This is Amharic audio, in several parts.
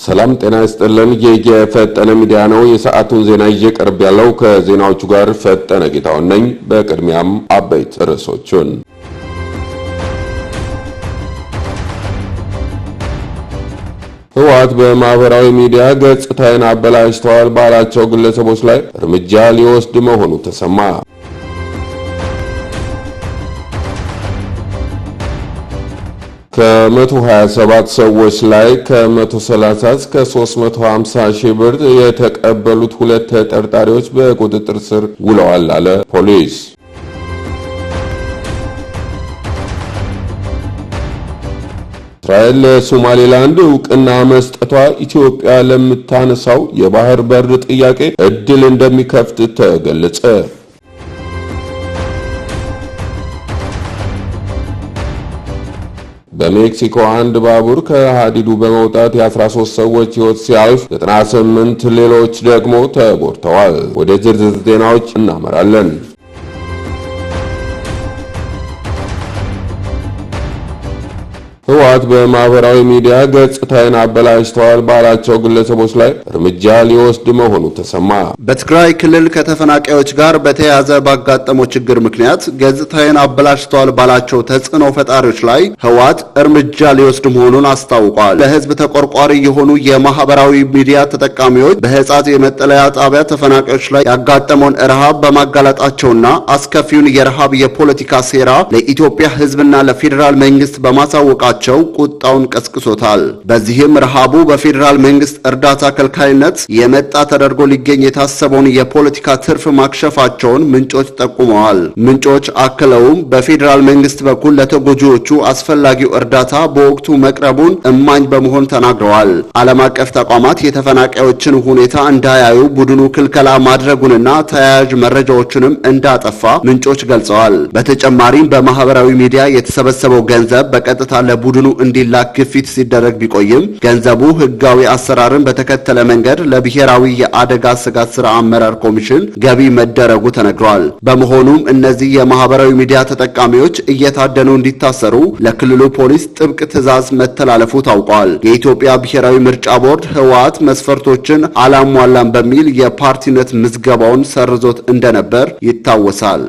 ሰላም ጤና ይስጥልን። የፈጠነ ሚዲያ ነው። የሰዓቱን ዜና ይቀርብ ያለው ከዜናዎቹ ጋር ፈጠነ ጌታው ነኝ። በቅድሚያም አበይት ርዕሶቹን ህወሓት በማህበራዊ ሚዲያ ገጽታን አበላሽተዋል ባላቸው ግለሰቦች ላይ እርምጃ ሊወስድ መሆኑ ተሰማ። ከ127 ሰዎች ላይ ከ130 እስከ 350 ሺህ ብር የተቀበሉት ሁለት ተጠርጣሪዎች በቁጥጥር ስር ውለዋል አለ ፖሊስ። እስራኤል ለሶማሌላንድ እውቅና መስጠቷ ኢትዮጵያ ለምታነሳው የባህር በር ጥያቄ እድል እንደሚከፍት ተገለጸ። በሜክሲኮ አንድ ባቡር ከሃዲዱ በመውጣት የ13 ሰዎች ሕይወት ሲያልፍ 98 ሌሎች ደግሞ ተጎድተዋል። ወደ ዝርዝር ዜናዎች እናመራለን። ህወሓት በማህበራዊ ሚዲያ ገጽታን አበላሽተዋል ባላቸው ግለሰቦች ላይ እርምጃ ሊወስድ መሆኑ ተሰማ። በትግራይ ክልል ከተፈናቃዮች ጋር በተያያዘ ባጋጠመው ችግር ምክንያት ገጽታን አበላሽተዋል ባላቸው ተጽዕኖ ፈጣሪዎች ላይ ህወሓት እርምጃ ሊወስድ መሆኑን አስታውቋል። ለህዝብ ተቆርቋሪ የሆኑ የማህበራዊ ሚዲያ ተጠቃሚዎች በህጻጽ የመጠለያ ጣቢያ ተፈናቃዮች ላይ ያጋጠመውን ረሃብ በማጋለጣቸውና አስከፊውን የረሃብ የፖለቲካ ሴራ ለኢትዮጵያ ህዝብና ለፌዴራል መንግስት በማሳወቃቸው ቁጣውን ቀስቅሶታል። በዚህም ረሃቡ በፌዴራል መንግስት እርዳታ ከልካይነት የመጣ ተደርጎ ሊገኝ የታሰበውን የፖለቲካ ትርፍ ማክሸፋቸውን ምንጮች ጠቁመዋል። ምንጮች አክለውም በፌዴራል መንግስት በኩል ለተጎጂዎቹ አስፈላጊው እርዳታ በወቅቱ መቅረቡን እማኝ በመሆን ተናግረዋል። ዓለም አቀፍ ተቋማት የተፈናቃዮችን ሁኔታ እንዳያዩ ቡድኑ ክልከላ ማድረጉንና ተያያዥ መረጃዎችንም እንዳጠፋ ምንጮች ገልጸዋል። በተጨማሪም በማህበራዊ ሚዲያ የተሰበሰበው ገንዘብ በቀጥታ ለቡድኑ እንዲላክ ግፊት ሲደረግ ቢቆይም ገንዘቡ ህጋዊ አሰራርን በተከተለ መንገድ ለብሔራዊ የአደጋ ስጋት ስራ አመራር ኮሚሽን ገቢ መደረጉ ተነግሯል። በመሆኑም እነዚህ የማህበራዊ ሚዲያ ተጠቃሚዎች እየታደኑ እንዲታሰሩ ለክልሉ ፖሊስ ጥብቅ ትዕዛዝ መተላለፉ ታውቋል። የኢትዮጵያ ብሔራዊ ምርጫ ቦርድ ህወሓት መስፈርቶችን አላሟላም በሚል የፓርቲነት ምዝገባውን ሰርዞት እንደነበር ይታወሳል።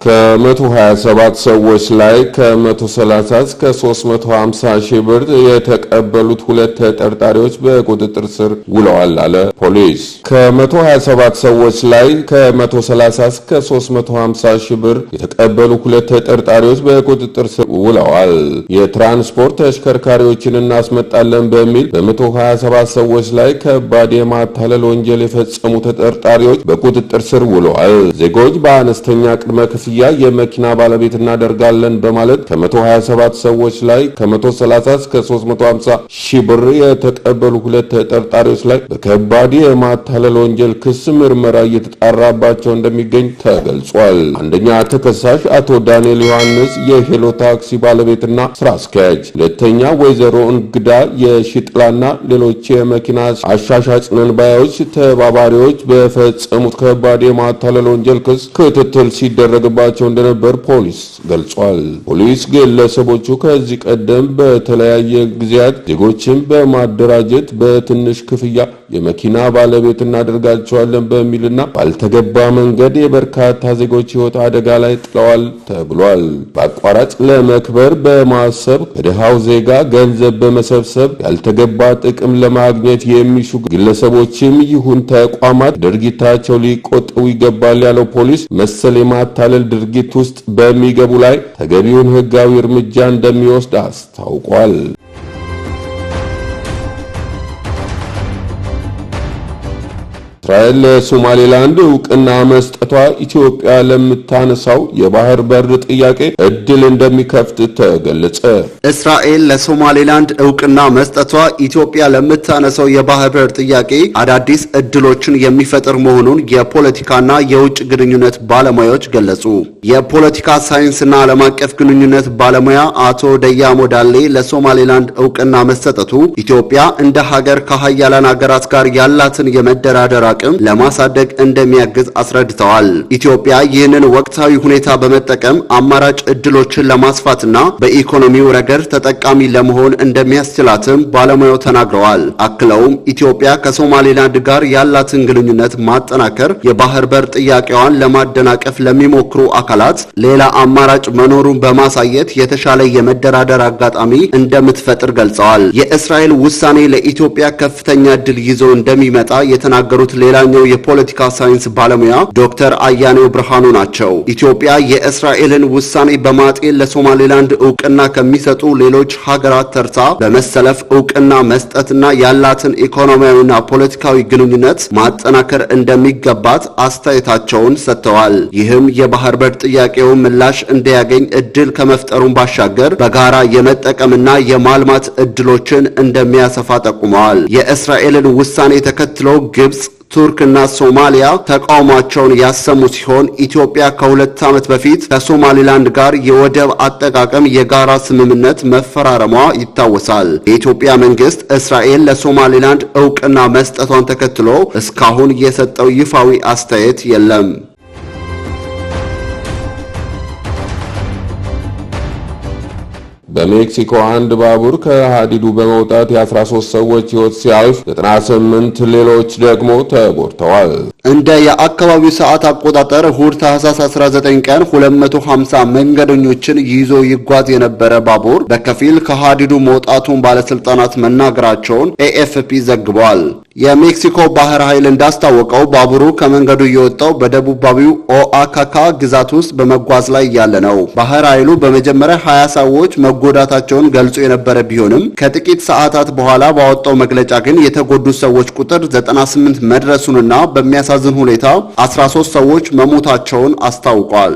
ከ127 ሰዎች ላይ ከ130 እስከ 350 ሺህ ብር የተቀበሉት ሁለት ተጠርጣሪዎች በቁጥጥር ስር ውለዋል አለ ፖሊስ። ከ127 ሰዎች ላይ ከ130 እስከ 350 ሺህ ብር የተቀበሉ ሁለት ተጠርጣሪዎች በቁጥጥር ስር ውለዋል። የትራንስፖርት ተሽከርካሪዎችን እናስመጣለን በሚል በ127 ሰዎች ላይ ከባድ የማታለል ወንጀል የፈጸሙ ተጠርጣሪዎች በቁጥጥር ስር ውለዋል። ዜጎች በአነስተኛ ቅድመ ክፍያ የመኪና ባለቤት እናደርጋለን በማለት ከ127 ሰዎች ላይ ከ130 እስከ 350 ሺህ ብር የተቀበሉ ሁለት ተጠርጣሪዎች ላይ በከባድ የማታለል ወንጀል ክስ ምርመራ እየተጣራባቸው እንደሚገኝ ተገልጿል። አንደኛ ተከሳሽ አቶ ዳንኤል ዮሐንስ የሄሎ ታክሲ ባለቤትና ስራ አስኪያጅ፣ ሁለተኛ ወይዘሮ እንግዳ የሽጥላና ሌሎች የመኪና አሻሻጭ ነን ባዮች ተባባሪዎች በፈጸሙት ከባድ የማታለል ወንጀል ክስ ክትትል ሲደረግባቸው እንደነበር ፖሊስ ገልጿል። ፖሊስ ግለሰቦቹ ከዚህ ቀደም በተለያየ ጊዜያት ዜጎችን በማደራጀት በትንሽ ክፍያ የመኪና ባለቤት እናደርጋቸዋለን በሚልና ባልተገባ መንገድ የበርካታ ዜጎች ሕይወት አደጋ ላይ ጥለዋል ተብሏል። በአቋራጭ ለመክበር በማሰብ ከድሃው ዜጋ ገንዘብ በመሰብሰብ ያልተገባ ጥቅም ለማግኘት የሚሹ ግለሰቦችም ይሁን ተቋማት ድርጊታቸው ሊቆጠቡ ይገባል ያለው ፖሊስ መሰል የማታለል ድርጊት ውስጥ በሚገቡ ላይ ተገቢውን ሕጋዊ እርምጃ እንደሚወስድ አስታውቋል። እስራኤል ለሶማሌላንድ እውቅና መስጠቷ ኢትዮጵያ ለምታነሳው የባህር በር ጥያቄ እድል እንደሚከፍት ተገለጸ። እስራኤል ለሶማሌላንድ እውቅና መስጠቷ ኢትዮጵያ ለምታነሳው የባህር በር ጥያቄ አዳዲስ እድሎችን የሚፈጥር መሆኑን የፖለቲካና የውጭ ግንኙነት ባለሙያዎች ገለጹ። የፖለቲካ ሳይንስና ዓለም አቀፍ ግንኙነት ባለሙያ አቶ ደያሞ ዳሌ ለሶማሌላንድ እውቅና መሰጠቱ ኢትዮጵያ እንደ ሀገር ከሀያላን ሀገራት ጋር ያላትን የመደራደር አቅም ለማሳደግ እንደሚያግዝ አስረድተዋል። ኢትዮጵያ ይህንን ወቅታዊ ሁኔታ በመጠቀም አማራጭ እድሎችን ለማስፋትና በኢኮኖሚው ረገድ ተጠቃሚ ለመሆን እንደሚያስችላትም ባለሙያው ተናግረዋል። አክለውም ኢትዮጵያ ከሶማሌላንድ ጋር ያላትን ግንኙነት ማጠናከር የባህር በር ጥያቄዋን ለማደናቀፍ ለሚሞክሩ አካላት ሌላ አማራጭ መኖሩን በማሳየት የተሻለ የመደራደር አጋጣሚ እንደምትፈጥር ገልጸዋል። የእስራኤል ውሳኔ ለኢትዮጵያ ከፍተኛ እድል ይዞ እንደሚመጣ የተናገሩት ሌላኛው የፖለቲካ ሳይንስ ባለሙያ ዶክተር አያኔው ብርሃኑ ናቸው። ኢትዮጵያ የእስራኤልን ውሳኔ በማጤን ለሶማሌላንድ እውቅና ከሚሰጡ ሌሎች ሀገራት ተርታ በመሰለፍ እውቅና መስጠትና ያላትን ኢኮኖሚያዊና ፖለቲካዊ ግንኙነት ማጠናከር እንደሚገባት አስተያየታቸውን ሰጥተዋል። ይህም የባህር በር ጥያቄው ምላሽ እንዲያገኝ እድል ከመፍጠሩን ባሻገር በጋራ የመጠቀምና የማልማት እድሎችን እንደሚያሰፋ ጠቁመዋል። የእስራኤልን ውሳኔ ተከትሎ ግብጽ፣ ቱርክና ሶማሊያ ተቃውሟቸውን ያሰሙ ሲሆን ኢትዮጵያ ከ2 ዓመት በፊት ከሶማሊላንድ ጋር የወደብ አጠቃቀም የጋራ ስምምነት መፈራረሟ ይታወሳል። የኢትዮጵያ መንግስት እስራኤል ለሶማሊላንድ እውቅና መስጠቷን ተከትሎ እስካሁን የሰጠው ይፋዊ አስተያየት የለም። በሜክሲኮ አንድ ባቡር ከሃዲዱ በመውጣት የ13 ሰዎች ሕይወት ሲያልፍ 98 ሌሎች ደግሞ ተጎድተዋል። እንደ የአካባቢው ሰዓት አቆጣጠር እሁድ ታህሳስ 19 ቀን 250 መንገደኞችን ይዞ ይጓዝ የነበረ ባቡር በከፊል ከሃዲዱ መውጣቱን ባለስልጣናት መናገራቸውን ኤኤፍፒ ዘግቧል። የሜክሲኮ ባህር ኃይል እንዳስታወቀው ባቡሩ ከመንገዱ የወጣው በደቡባዊው ኦአካካ ግዛት ውስጥ በመጓዝ ላይ ያለ ነው። ባህር ኃይሉ በመጀመሪያ 20 ሰዎች መጎዳታቸውን ገልጾ የነበረ ቢሆንም ከጥቂት ሰዓታት በኋላ ባወጣው መግለጫ ግን የተጎዱ ሰዎች ቁጥር 98 መድረሱንና በሚያሳዝን ሁኔታ 13 ሰዎች መሞታቸውን አስታውቋል።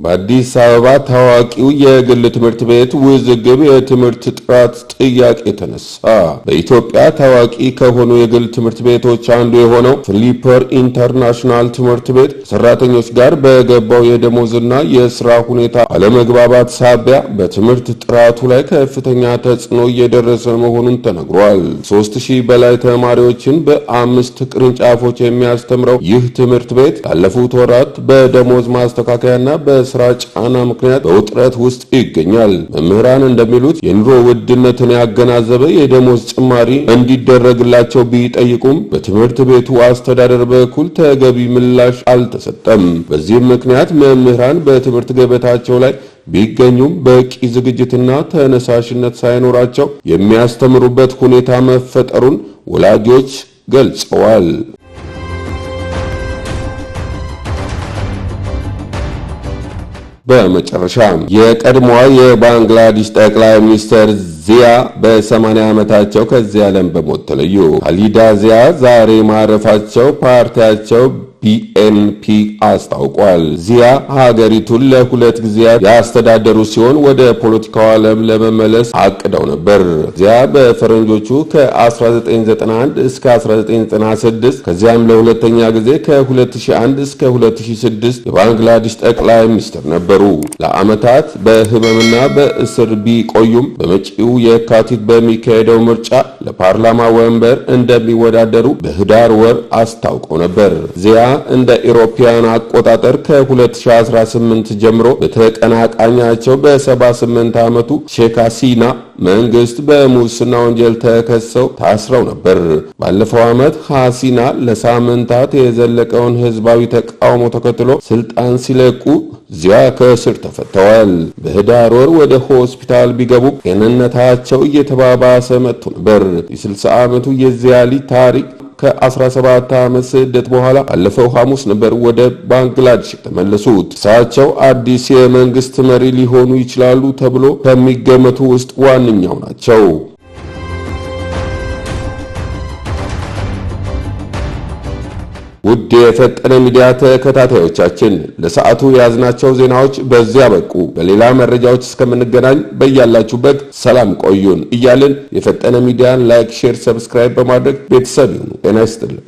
በአዲስ አበባ ታዋቂው የግል ትምህርት ቤት ውዝግብ የትምህርት ጥራት ጥያቄ ተነሳ። በኢትዮጵያ ታዋቂ ከሆኑ የግል ትምህርት ቤቶች አንዱ የሆነው ፍሊፐር ኢንተርናሽናል ትምህርት ቤት ሰራተኞች ጋር በገባው የደሞዝና የስራ ሁኔታ አለመግባባት ሳቢያ በትምህርት ጥራቱ ላይ ከፍተኛ ተጽዕኖ እየደረሰ መሆኑን ተነግሯል። 3000 በላይ ተማሪዎችን በ5 ቅርንጫፎች የሚያስተምረው ይህ ትምህርት ቤት ላለፉት ወራት በደሞዝ ማስተካከያና በስራ ጫና ምክንያት በውጥረት ውስጥ ይገኛል። መምህራን እንደሚሉት የኑሮ ውድነትን ያገናዘበ የደሞዝ ጭማሪ እንዲደረግላቸው ቢጠይቁም በትምህርት ቤቱ አስተዳደር በኩል ተገቢ ምላሽ አልተሰጠም። በዚህም ምክንያት መምህራን በትምህርት ገበታቸው ላይ ቢገኙም በቂ ዝግጅትና ተነሳሽነት ሳይኖራቸው የሚያስተምሩበት ሁኔታ መፈጠሩን ወላጆች ገልጸዋል። በመጨረሻ የቀድሞዋ የባንግላዴሽ ጠቅላይ ሚኒስትር ዚያ በ80 ዓመታቸው ከዚህ ዓለም በሞት ተለዩ። ካሊዳ ዚያ ዛሬ ማረፋቸው ፓርቲያቸው ቢኤንፒ አስታውቋል። ዚያ ሀገሪቱን ለ2 ጊዜያት ያስተዳደሩ ሲሆን ወደ ፖለቲካው ዓለም ለመመለስ አቅደው ነበር። ዚያ በፈረንጆቹ ከ1991 እስከ 1996 ከዚያም ለሁለተኛ ጊዜ ከ2001 እስከ 2006 የባንግላዴሽ ጠቅላይ ሚኒስትር ነበሩ። ለዓመታት በህመምና በእስር ቢቆዩም በመጪው የካቲት በሚካሄደው ምርጫ ለፓርላማ ወንበር እንደሚወዳደሩ በህዳር ወር አስታውቀው ነበር። ዚያ እንደ ኢሮፒያን አቆጣጠር ከ2018 ጀምሮ በተቀናቃኛቸው በ78 ዓመቱ ሼክ ሐሲና መንግስት በሙስና ወንጀል ተከሰው ታስረው ነበር። ባለፈው ዓመት ሐሲና ለሳምንታት የዘለቀውን ህዝባዊ ተቃውሞ ተከትሎ ስልጣን ሲለቁ ዚያ ከእስር ተፈተዋል። በህዳር ወር ወደ ሆስፒታል ቢገቡ ጤንነታቸው እየተባባሰ መጥቶ ነበር። የ60 ዓመቱ የዚያ ልጅ ታሪክ ከ17 ዓመት ስደት በኋላ ባለፈው ሐሙስ ነበር ወደ ባንግላዴሽ ተመለሱት። እሳቸው አዲስ የመንግስት መሪ ሊሆኑ ይችላሉ ተብሎ ከሚገመቱ ውስጥ ዋነኛው ናቸው። ውድ የፈጠነ ሚዲያ ተከታታዮቻችን ለሰዓቱ የያዝናቸው ዜናዎች በዚያ በቁ። በሌላ መረጃዎች እስከምንገናኝ በያላችሁበት ሰላም ቆዩን እያልን የፈጠነ ሚዲያን ላይክ፣ ሼር፣ ሰብስክራይብ በማድረግ ቤተሰብ ይሁኑ። ጤና ይስጥልን።